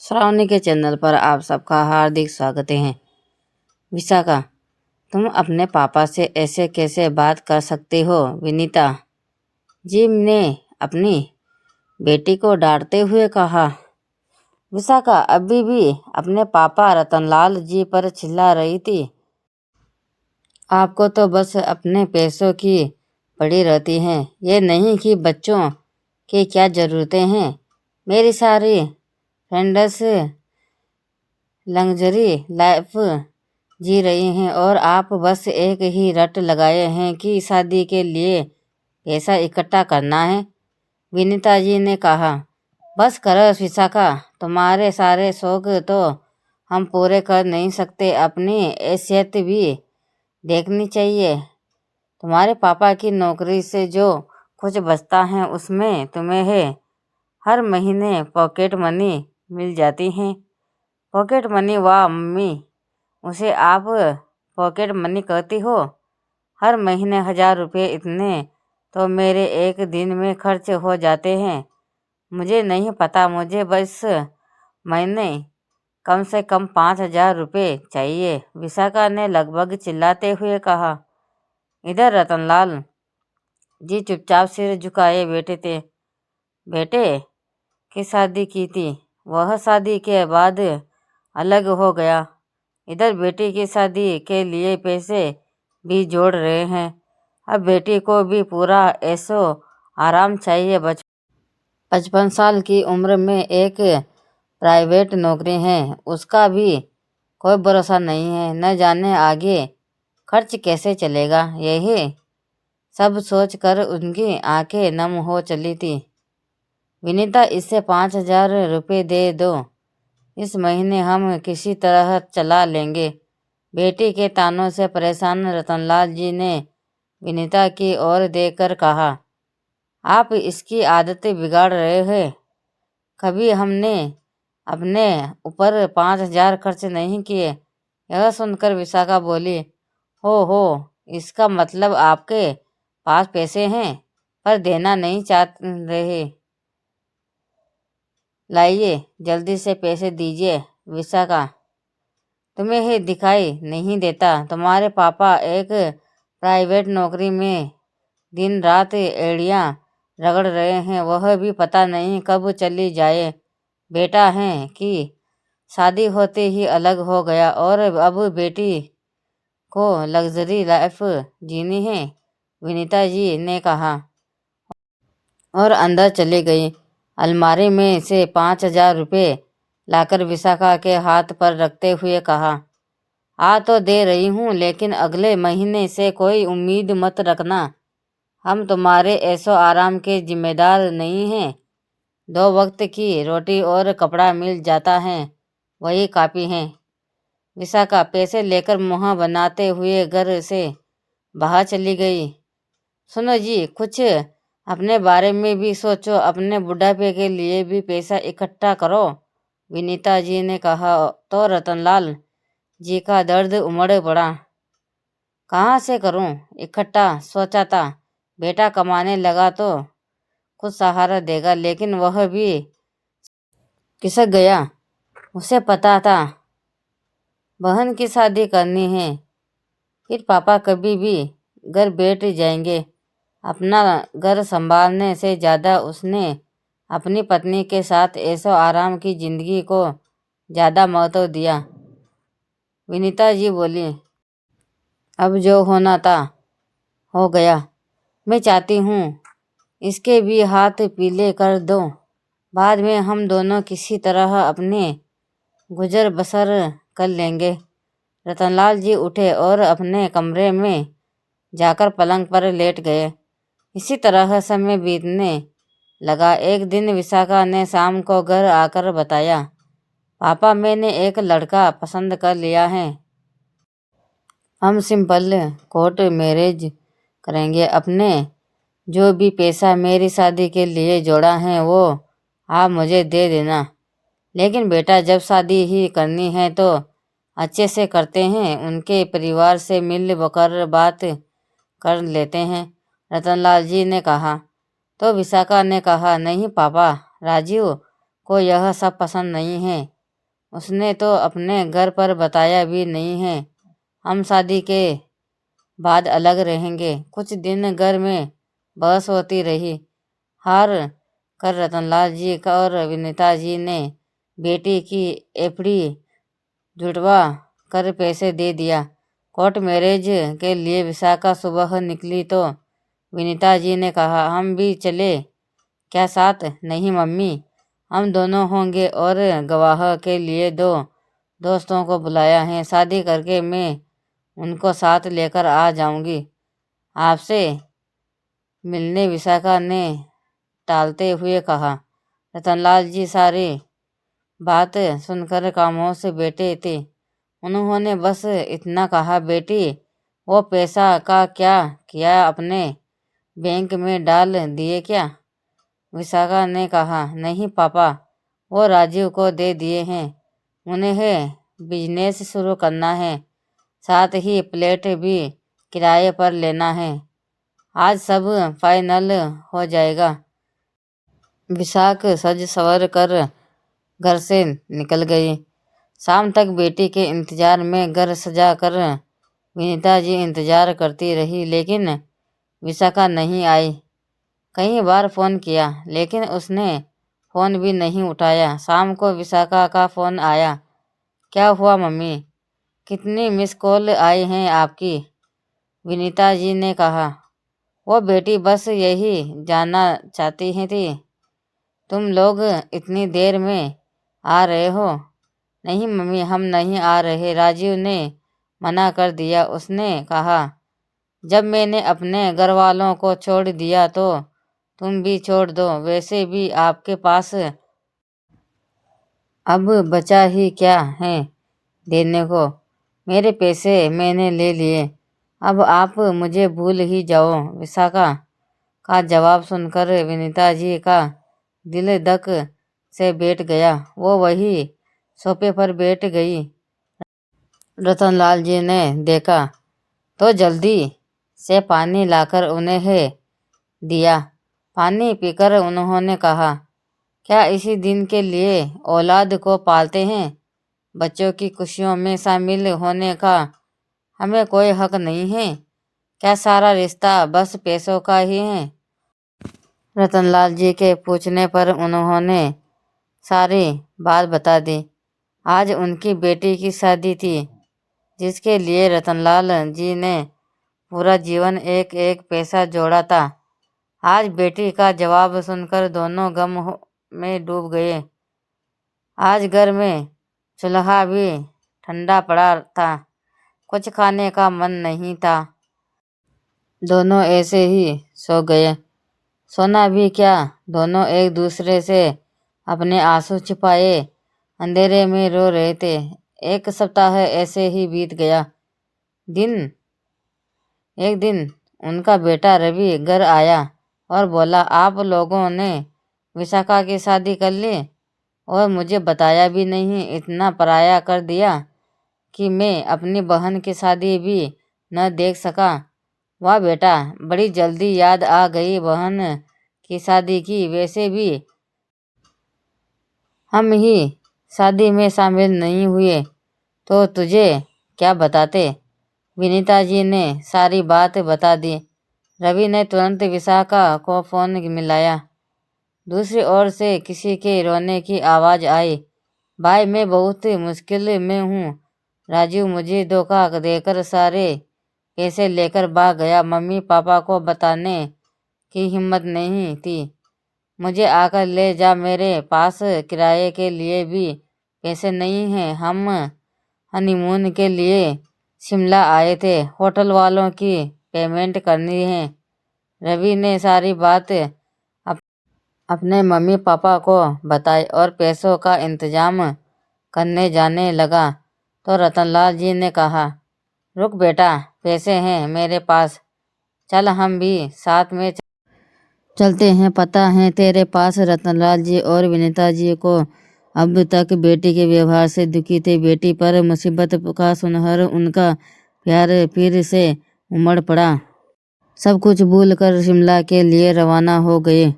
श्रावणी के चैनल पर आप सबका हार्दिक स्वागत है। विशाखा, तुम अपने पापा से ऐसे कैसे बात कर सकती हो? विनीता जी ने अपनी बेटी को डांटते हुए कहा। विशाखा अभी भी अपने पापा रतनलाल जी पर चिल्ला रही थी। आपको तो बस अपने पैसों की पड़ी रहती है, ये नहीं कि बच्चों की क्या ज़रूरतें हैं। मेरी सारी फ्रेंड्स लग्जरी लाइफ जी रही हैं और आप बस एक ही रट लगाए हैं कि शादी के लिए पैसा इकट्ठा करना है। विनीता जी ने कहा। बस करो विशाखा, तुम्हारे सारे शौक तो हम पूरे कर नहीं सकते, अपनी हैसियत भी देखनी चाहिए। तुम्हारे पापा की नौकरी से जो कुछ बचता है उसमें तुम्हें हर महीने पॉकेट मनी मिल जाती है। Pocket money? वाह मम्मी, उसे आप पॉकेट मनी कहती हो? हर महीने 1000 रुपये, इतने तो मेरे एक दिन में खर्च हो जाते हैं। मुझे नहीं पता, मुझे बस महीने कम से कम 5000 रुपये चाहिए, विशाखा ने लगभग चिल्लाते हुए कहा। इधर रतनलाल जी चुपचाप सिर झुकाए बैठे थे। बेटे की शादी की थी, वह शादी के बाद अलग हो गया। इधर बेटी की शादी के लिए पैसे भी जोड़ रहे हैं। अब बेटी को भी पूरा ऐशो आराम चाहिए। 55 साल की उम्र में एक प्राइवेट नौकरी है, उसका भी कोई भरोसा नहीं है। न जाने आगे खर्च कैसे चलेगा। यही सब सोचकर उनकी आंखें नम हो चली थी। विनीता, इससे 5000 रुपये दे दो, इस महीने हम किसी तरह चला लेंगे। बेटी के तानों से परेशान रतनलाल जी ने विनीता की ओर देखकर कहा। आप इसकी आदत बिगाड़ रहे हैं। कभी हमने अपने ऊपर 5000 खर्च नहीं किए। यह सुनकर विशाखा बोली। हो, इसका मतलब आपके पास पैसे हैं पर देना नहीं चाह रहे। लाइए, जल्दी से पैसे दीजिए। विशाखा, तुम्हें ही दिखाई नहीं देता? तुम्हारे पापा एक प्राइवेट नौकरी में दिन रात एड़ियाँ रगड़ रहे हैं, वह भी पता नहीं कब चली जाए। बेटा है कि शादी होते ही अलग हो गया और अब बेटी को लग्जरी लाइफ जीनी है, विनीता जी ने कहा और अंदर चली गई। अलमारी में से 5000 रुपये लाकर विशाखा के हाथ पर रखते हुए कहा। आ तो दे रही हूँ, लेकिन अगले महीने से कोई उम्मीद मत रखना। हम तुम्हारे ऐशो आराम के जिम्मेदार नहीं हैं। 2 वक्त की रोटी और कपड़ा मिल जाता है, वही काफ़ी है। विशाखा पैसे लेकर मुँह बनाते हुए घर से बाहर चली गई। सुनो जी, कुछ अपने बारे में भी सोचो, अपने बुढ़ापे के लिए भी पैसा इकट्ठा करो, विनीता जी ने कहा। तो रतनलाल जी का दर्द उमड़ पड़ा। कहाँ से करूँ इकट्ठा? सोचा था बेटा कमाने लगा तो कुछ सहारा देगा, लेकिन वह भी खिसक गया। उसे पता था बहन की शादी करनी है, फिर पापा कभी भी घर बैठ जाएंगे। अपना घर संभालने से ज़्यादा उसने अपनी पत्नी के साथ ऐशो आराम की जिंदगी को ज़्यादा महत्व दिया। विनीता जी बोली। अब जो होना था हो गया। मैं चाहती हूँ इसके भी हाथ पीले कर दो। बाद में हम दोनों किसी तरह अपने गुजर बसर कर लेंगे। रतनलाल जी उठे और अपने कमरे में जाकर पलंग पर लेट गए। इसी तरह समय बीतने लगा। एक दिन विशाखा ने शाम को घर आकर बताया, पापा, मैंने एक लड़का पसंद कर लिया है। हम सिंपल कोर्ट मैरिज करेंगे। अपने जो भी पैसा मेरी शादी के लिए जोड़ा है वो आप मुझे दे देना। लेकिन बेटा, जब शादी ही करनी है तो अच्छे से करते हैं, उनके परिवार से मिल कर बात कर लेते हैं, रतनलाल जी ने कहा। तो विशाखा ने कहा, नहीं पापा, राजीव को यह सब पसंद नहीं है। उसने तो अपने घर पर बताया भी नहीं है। हम शादी के बाद अलग रहेंगे। कुछ दिन घर में बहस होती रही। हार कर रतनलाल जी का और विनीता जी ने बेटी की एफडी जुड़वा कर पैसे दे दिया। कोर्ट मैरिज के लिए विशाखा सुबह निकली तो विनीता जी ने कहा, हम भी चले क्या साथ? नहीं मम्मी, हम दोनों होंगे और गवाह के लिए 2 दोस्तों को बुलाया है। शादी करके मैं उनको साथ लेकर आ जाऊंगी। आपसे मिलने विशाखा ने टालते हुए कहा। रतनलाल जी सारी बात सुनकर खामोश बैठे थे। उन्होंने बस इतना कहा, बेटी वो पैसा का क्या किया? अपने बैंक में डाल दिए क्या? विशाखा ने कहा, नहीं पापा, वो राजीव को दे दिए हैं। उन्हें बिजनेस शुरू करना है, साथ ही फ्लैट भी किराए पर लेना है। आज सब फाइनल हो जाएगा। विशाख सज सवर कर घर से निकल गई। शाम तक बेटी के इंतजार में घर सजा कर विनीता जी इंतजार करती रही, लेकिन विशाखा नहीं आई। कई बार फ़ोन किया, लेकिन उसने फ़ोन भी नहीं उठाया। शाम को विशाखा का फ़ोन आया। क्या हुआ मम्मी, कितनी मिस कॉल आई हैं आपकी? विनीता जी ने कहा। वो बेटी बस यही जानना चाहती थी, तुम लोग इतनी देर में आ रहे हो? नहीं मम्मी, हम नहीं आ रहे, राजीव ने मना कर दिया। उसने कहा, जब मैंने अपने घर वालों को छोड़ दिया तो तुम भी छोड़ दो। वैसे भी आपके पास अब बचा ही क्या है देने को? मेरे पैसे मैंने ले लिए, अब आप मुझे भूल ही जाओ। विशाखा का जवाब सुनकर विनीता जी का दिल धक से बैठ गया। वो वही सोफे पर बैठ गई। रतनलाल जी ने देखा तो जल्दी से पानी लाकर उन्हें दिया। पानी पीकर उन्होंने कहा, क्या इसी दिन के लिए औलाद को पालते हैं? बच्चों की खुशियों में शामिल होने का हमें कोई हक नहीं है क्या? सारा रिश्ता बस पैसों का ही है? रतनलाल जी के पूछने पर उन्होंने सारी बात बता दी। आज उनकी बेटी की शादी थी, जिसके लिए रतनलाल जी ने पूरा जीवन एक एक पैसा जोड़ा था। आज बेटी का जवाब सुनकर दोनों गम में डूब गए। आज घर में चूल्हा भी ठंडा पड़ा था, कुछ खाने का मन नहीं था। दोनों ऐसे ही सो गए। सोना भी क्या, दोनों एक दूसरे से अपने आंसू छिपाए अंधेरे में रो रहे थे। 1 सप्ताह ऐसे ही बीत गया। एक दिन उनका बेटा रवि घर आया और बोला, आप लोगों ने विशाखा की शादी कर ली और मुझे बताया भी नहीं। इतना पराया कर दिया कि मैं अपनी बहन की शादी भी न देख सका। वाह बेटा, बड़ी जल्दी याद आ गई बहन की शादी की। वैसे भी हम ही शादी में शामिल नहीं हुए तो तुझे क्या बताते? विनीता जी ने सारी बात बता दी। रवि ने तुरंत विशाखा को फ़ोन मिलाया। दूसरी ओर से किसी के रोने की आवाज़ आई। भाई, मैं बहुत मुश्किल में हूँ। राजीव मुझे धोखा देकर सारे पैसे लेकर भाग गया। मम्मी पापा को बताने की हिम्मत नहीं थी। मुझे आकर ले जा, मेरे पास किराए के लिए भी पैसे नहीं हैं। हम हनीमून के लिए शिमला आए थे, होटल वालों की पेमेंट करनी है। रवि ने सारी बात अपने मम्मी पापा को बताई और पैसों का इंतजाम करने जाने लगा तो रतनलाल जी ने कहा, रुक बेटा, पैसे हैं मेरे पास, चल हम भी साथ में चलते हैं। पता है तेरे पास? रतनलाल जी और विनीता जी को अब तक बेटी के व्यवहार से दुखी थे। बेटी पर मुसीबत का सुनहर उनका प्यार फिर से उमड़ पड़ा। सब कुछ भूल कर शिमला के लिए रवाना हो गए।